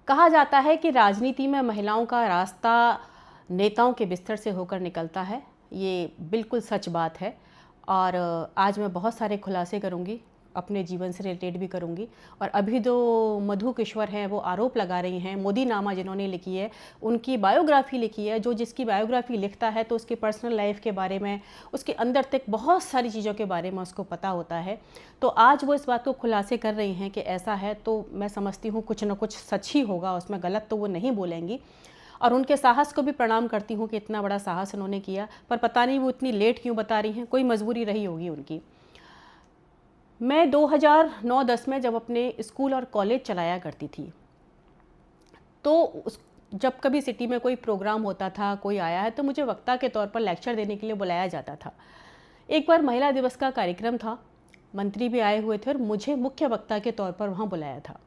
कहा जाता है कि राजनीति में महिलाओं का रास्ता नेताओं के बिस्तर से होकर निकलता है। ये बिल्कुल सच बात है और आज मैं बहुत सारे खुलासे करूंगी, अपने जीवन से रिलेटेड भी करूंगी। और अभी जो मधु किश्वर हैं वो आरोप लगा रही हैं, मोदी नामा जिन्होंने लिखी है, उनकी बायोग्राफी लिखी है। जो जिसकी बायोग्राफी लिखता है तो उसकी पर्सनल लाइफ के बारे में, उसके अंदर तक बहुत सारी चीज़ों के बारे में उसको पता होता है। तो आज वो इस बात को खुलासे कर रही हैं कि ऐसा है, तो मैं समझती हूँ कुछ ना कुछ सच ही होगा उसमें, गलत तो वो नहीं बोलेंगी। और उनके साहस को भी प्रणाम करती हूँ कि इतना बड़ा साहस उन्होंने किया, पर पता नहीं वो इतनी लेट क्यों बता रही हैं, कोई मजबूरी रही होगी उनकी। मैं 2009-10 में जब अपने स्कूल और कॉलेज चलाया करती थी, तो जब कभी सिटी में कोई प्रोग्राम होता था, कोई आया है, तो मुझे वक्ता के तौर पर लेक्चर देने के लिए बुलाया जाता था। एक बार महिला दिवस का कार्यक्रम था, मंत्री भी आए हुए थे और मुझे मुख्य वक्ता के तौर पर वहाँ बुलाया था।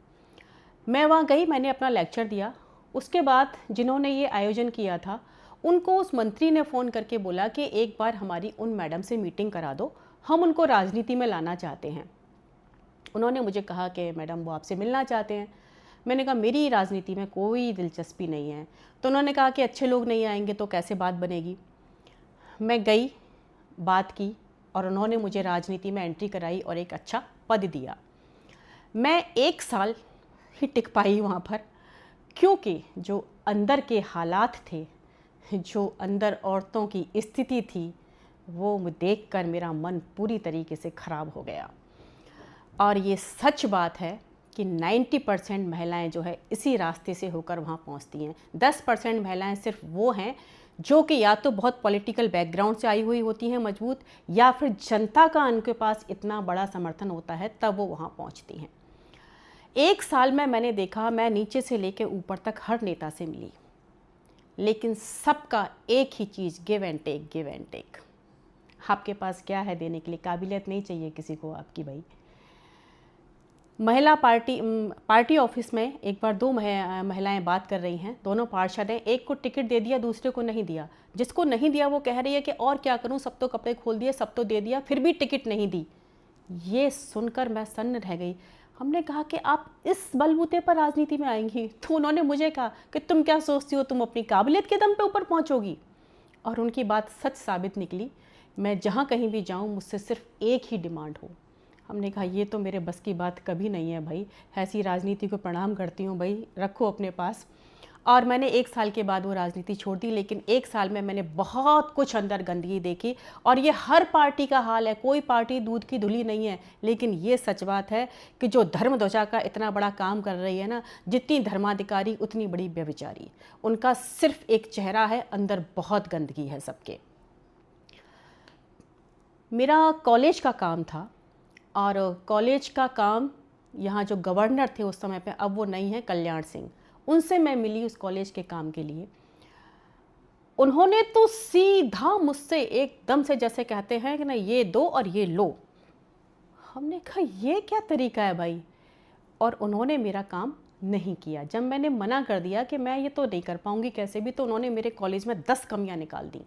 मैं वहाँ गई, मैंने अपना लेक्चर दिया। उसके बाद जिन्होंने ये आयोजन किया था, उनको उस मंत्री ने फ़ोन करके बोला कि एक बार हमारी उन मैडम से मीटिंग करा दो, हम उनको राजनीति में लाना चाहते हैं। उन्होंने मुझे कहा कि मैडम वो आपसे मिलना चाहते हैं। मैंने कहा मेरी राजनीति में कोई दिलचस्पी नहीं है। तो उन्होंने कहा कि अच्छे लोग नहीं आएंगे तो कैसे बात बनेगी। मैं गई, बात की और उन्होंने मुझे राजनीति में एंट्री कराई और एक अच्छा पद दिया। मैं 1 साल ही टिक पाई वहाँ पर, क्योंकि जो अंदर के हालात थे, जो अंदर औरतों की स्थिति थी, वो देखकर मेरा मन पूरी तरीके से ख़राब हो गया। और ये सच बात है कि 90% महिलाएं जो है इसी रास्ते से होकर वहाँ पहुँचती हैं। 10% महिलाएं सिर्फ वो हैं जो कि या तो बहुत पॉलिटिकल बैकग्राउंड से आई हुई होती हैं मजबूत, या फिर जनता का उनके पास इतना बड़ा समर्थन होता है तब वो वहाँ पहुँचती हैं। 1 साल में मैंने देखा, मैं नीचे से लेकर ऊपर तक हर नेता से मिली, लेकिन सबका एक ही चीज़, give and take, give and take. आपके पास क्या है देने के लिए? काबिलियत नहीं चाहिए किसी को आपकी भाई। महिला पार्टी ऑफिस में एक बार 2 महिलाएं बात कर रही हैं, दोनों पार्षद हैं। एक को टिकट दे दिया, दूसरे को नहीं दिया। जिसको नहीं दिया वो कह रही है कि और क्या करूं, सब तो कपड़े खोल दिए, सब तो दे दिया, फिर भी टिकट नहीं दी। ये सुनकर मैं सन्न रह गई। हमने कहा कि आप इस बलबूते पर राजनीति में आएंगी? तो उन्होंने मुझे कहा कि तुम क्या सोचती हो, तुम अपनी काबिलियत के दम पे ऊपर पहुंचोगी? और उनकी बात सच साबित निकली। मैं जहाँ कहीं भी जाऊँ मुझसे सिर्फ एक ही डिमांड हो। हमने कहा ये तो मेरे बस की बात कभी नहीं है भाई, ऐसी राजनीति को प्रणाम करती हूँ भाई, रखो अपने पास। और मैंने 1 साल के बाद वो राजनीति छोड़ दी, लेकिन 1 साल में मैंने बहुत कुछ अंदर गंदगी देखी। और ये हर पार्टी का हाल है, कोई पार्टी दूध की धुली नहीं है। लेकिन ये सच बात है कि जो धर्म ध्वजा का इतना बड़ा काम कर रही है ना, जितनी धर्माधिकारी उतनी बड़ी व्यभिचारी। उनका सिर्फ एक चेहरा है, अंदर बहुत गंदगी है सबके। मेरा कॉलेज का काम था और कॉलेज का काम, यहाँ जो गवर्नर थे उस समय पे, अब वो नहीं है, कल्याण सिंह, उनसे मैं मिली उस कॉलेज के काम के लिए। उन्होंने तो सीधा मुझसे एकदम से, जैसे कहते हैं कि ना, ये दो और ये लो। हमने कहा ये क्या तरीका है भाई? और उन्होंने मेरा काम नहीं किया। जब मैंने मना कर दिया कि मैं ये तो नहीं कर पाऊंगी कैसे भी, तो उन्होंने मेरे कॉलेज में 10 कमियां निकाल दी।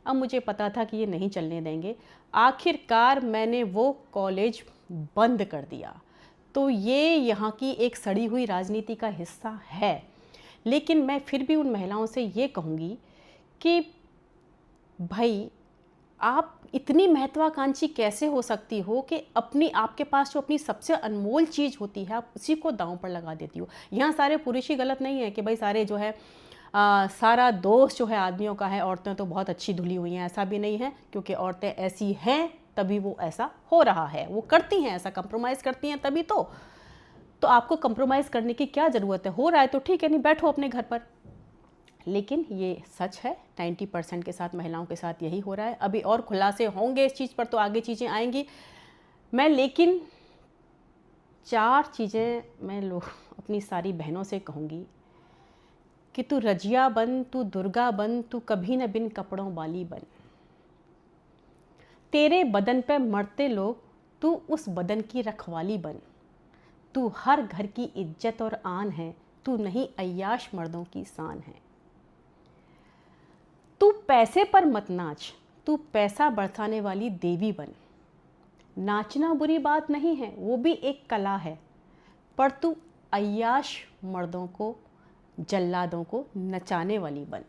अब मुझे पता था कि ये नहीं चलने देंगे। आखिरकार मैंने वो कॉलेज बंद कर दिया। तो ये यहाँ की एक सड़ी हुई राजनीति का हिस्सा है। लेकिन मैं फिर भी उन महिलाओं से ये कहूँगी कि भाई, आप इतनी महत्वाकांक्षी कैसे हो सकती हो कि आपके पास जो अपनी सबसे अनमोल चीज़ होती है, आप उसी को दांव पर लगा देती हो। यहाँ सारे पुरुष ही गलत नहीं है कि भाई सारे जो है सारा दोष जो है आदमियों का है, औरतें तो बहुत अच्छी धुली हुई हैं, ऐसा भी नहीं है। क्योंकि औरतें ऐसी हैं तभी वो ऐसा हो रहा है, वो करती हैं ऐसा, कंप्रोमाइज़ करती हैं तभी तो आपको कंप्रोमाइज़ करने की क्या ज़रूरत है? हो रहा है तो ठीक है, नहीं बैठो अपने घर पर। लेकिन ये सच है, 90% के साथ, महिलाओं के साथ यही हो रहा है। अभी और खुलासे होंगे इस चीज़ पर, तो आगे चीज़ें आएंगी। लेकिन 4 चीज़ें मैं अपनी सारी बहनों से कहूँगी कि तू रजिया बन, तू दुर्गा बन, तू कभी न बिन कपड़ों वाली बन। तेरे बदन पे मरते लोग, तू उस बदन की रखवाली बन। तू हर घर की इज्जत और आन है, तू नहीं अय्याश मर्दों की शान है। तू पैसे पर मत नाच, तू पैसा बरसाने वाली देवी बन। नाचना बुरी बात नहीं है, वो भी एक कला है, पर तू अय्याश मर्दों को, जल्लादों को नचाने वाली बन।